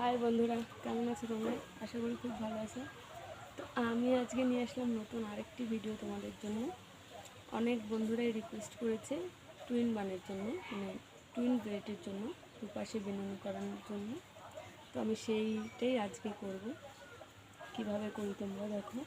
High বন্ধুরা, কেমন আছো তোমরা? আশা করি খুব ভালো আছো। তো আমি আজকে নিয়ে আসলাম নতুন আরেকটি ভিডিও তোমাদের জন্য। অনেক বন্ধুরাই রিকোয়েস্ট করেছে টুইন বানের জন্য, মানে টুইন ব্রেডের জন্য, দুপাশে বেনুনি করানোর জন্য। তো আমি সেইটাই আজকে করব। কিভাবে করি তোমরা দেখো।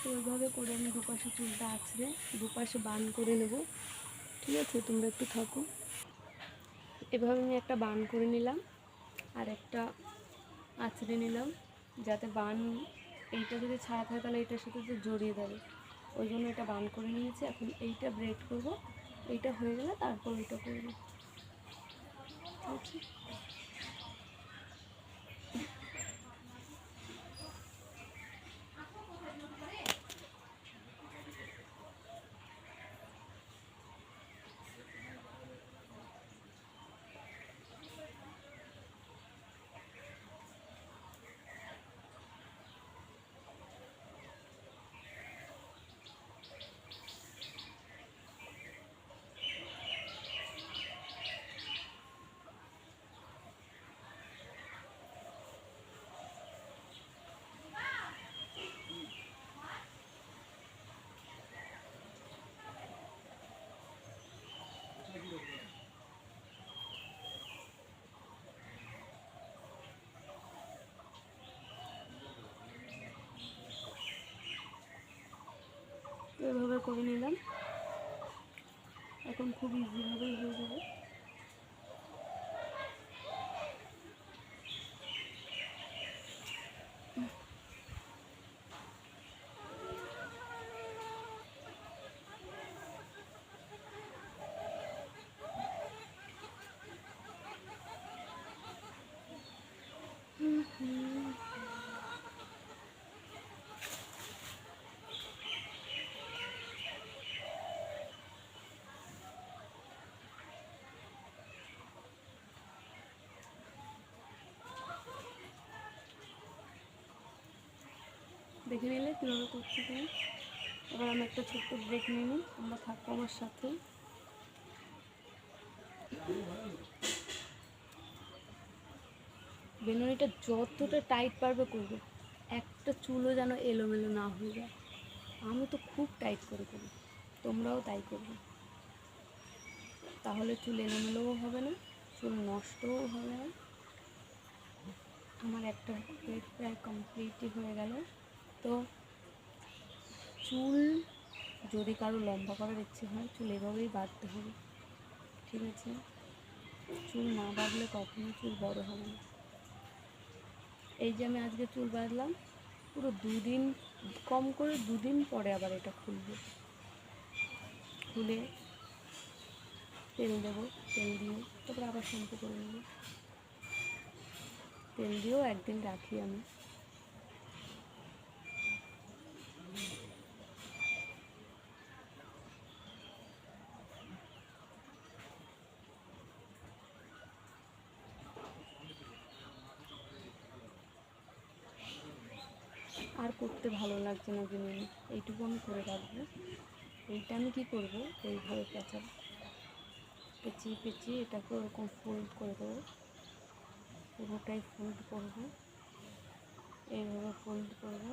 তো ওইভাবে করে আমি দুপাশে চুলটা আঁচড়ে দুপাশে বান করে নেব। ঠিক আছে, তোমরা একটু থাকো। এভাবে আমি একটা বান করে নিলাম আর একটা আঁচড়ে নিলাম, যাতে বান এইটা যদি ছাড়া থাকে তাহলে এইটার সাথে তো জড়িয়ে দেবে। ওই জন্য এটা বান করে নিয়েছি। এখন এইটা ব্রেড করব। এইটা হয়ে গেলে তারপর ওইটা করব। ঠিক আছে, তো এভাবে করে নিলাম। এখন খুব ইজিভাবেই হয়ে যাবে। দেখে নিলে কীভাবে করছি তুমি। এবার আমি একটা ছোট্ট ব্রেক নিয়ে নিই, তোমরা থাকো আমার সাথে। বেনুনিটা যতটা টাইট পারবে করবে, একটা চুলও যেন এলোমেলো না হয়ে যায়। আমি তো খুব টাইট করে করি, তোমরাও তাই করবে। তাহলে চুল এলোমেলোও হবে না, চুল নষ্টও হবে না। আমার একটা ব্রেড প্রায় কমপ্লিটই হয়ে গেল। তো চুল যদি কারো লম্বা করার ইচ্ছে হয়, চুল এভাবেই বাঁধতে হবে। ঠিক আছে, চুল না বাঁধলে কখনো চুল বড় হবে না। এই যে আমি আজকে চুল বাঁধলাম, পুরো দুদিন, কম করে দুদিন পরে আবার এটা খুলবো। খুলে তেল দেবো, তেল দিয়ে তারপরে আবার শ্যাম্পু করে নেবো। তেল দিয়েও একদিন রাখি আমি। আর করতে ভালো লাগছে না জিনিস, এইটুকু আমি করে রাখবো। এইটা আমি কী করবো, এইভাবে পেঁচিয়ে পেঁচিয়ে এটাকে ওরকম ফোল্ড করে দেবো। পুরোটাই ফোল্ড করবো, এইভাবে ফোল্ড করবো।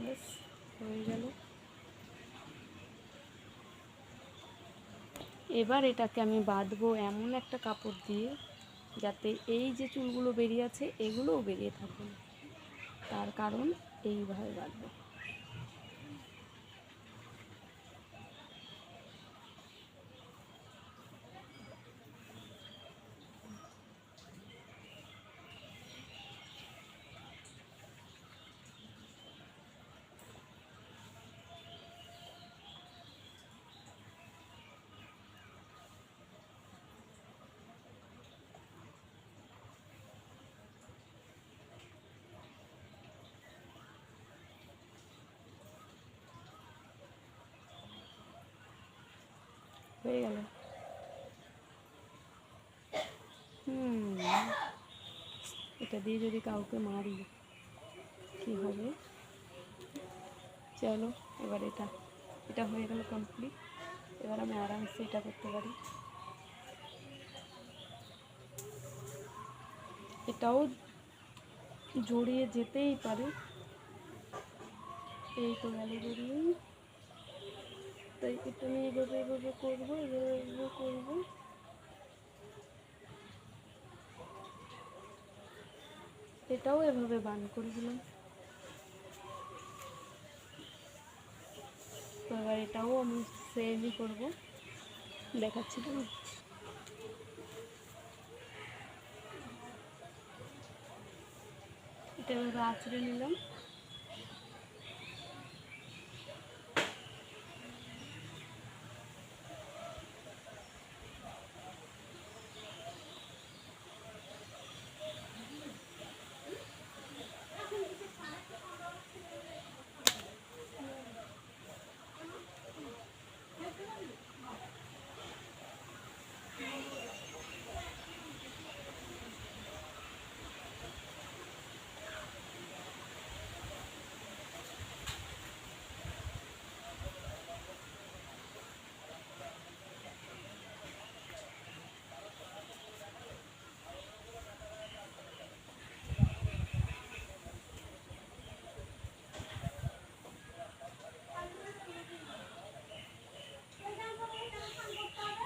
ব্যাস হয়ে গেল। এবার এটাকে আমি বাঁধবো এমন একটা কাপড় দিয়ে যাতে এই যে চুলগুলো বেরিয়ে আছে এগুলোও বেরিয়ে থাকবে না, তার কারণ এইভাবে বাঁধবো। হয়ে গেল। এটা দিয়ে যদি কাউকে মারি কি হবে? চলো এবার এটা হয়ে গেল কমপ্লিট। এবার আমি আরামসে এটা করতে পারি। এটাও জড়িয়ে যেতেই পারে। এই তো গেল জড়িয়ে। তাই এটা আমি এইভাবে এইভাবে করবো, এইভাবে করবো। এটাও এভাবে বান করে দিলাম। তো এবার এটাও আমি সেমই করবো, দেখাচ্ছি তো। এটা এভাবে আঁচড়ে নিলাম।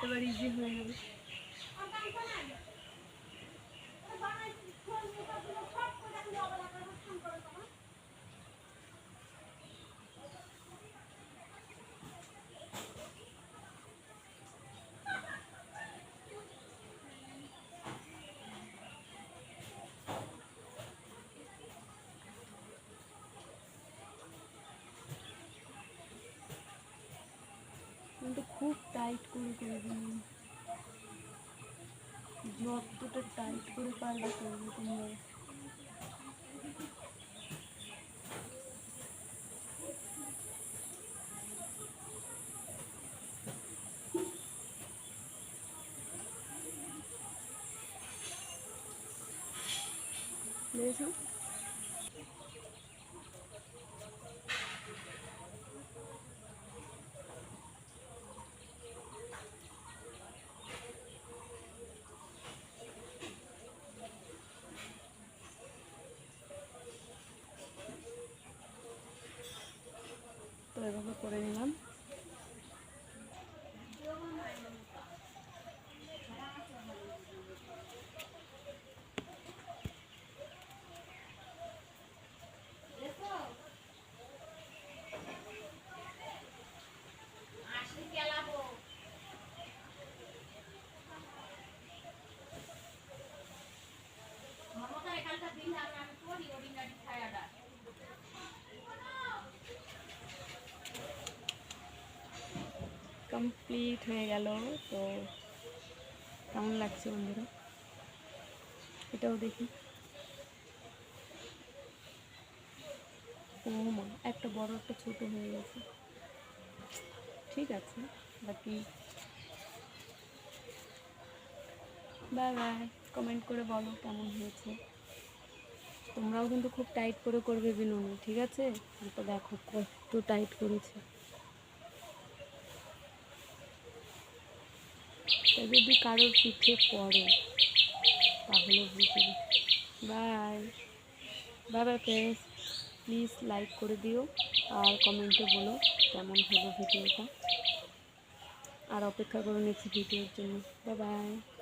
এবার ইজি হয়ে যাবে। কিন্তু খুব টাইট করে দিন, যতটা টাইট করে পারবে করবে তোমরা। বুঝেছো? তো এভাবে করে নিলাম। কমপ্লিট হয়ে গেল। তো কেমন লাগছে বন্ধুরা? এটাও দেখি। ও মা, একটা বড় একটা ছোট হয়ে গেছে। ঠিক আছে, বাকি বাই বাই। কমেন্ট করে বলো কেমন হয়েছে। তোমরাও কিন্তু খুব টাইট করে করবে বিনুনি, ঠিক আছে? তো দেখো কত টাইট করেছে। যদি কারোর পিঠে পড়ে তাহলে বুঝবে। Bye bye bye friends, please like করে দিও। আর কমেন্টে বলো কেমন হলো ভিডিওটা, আর অপেক্ষা করে নিচ্ছি ভিডিওর জন্য। Bye bye.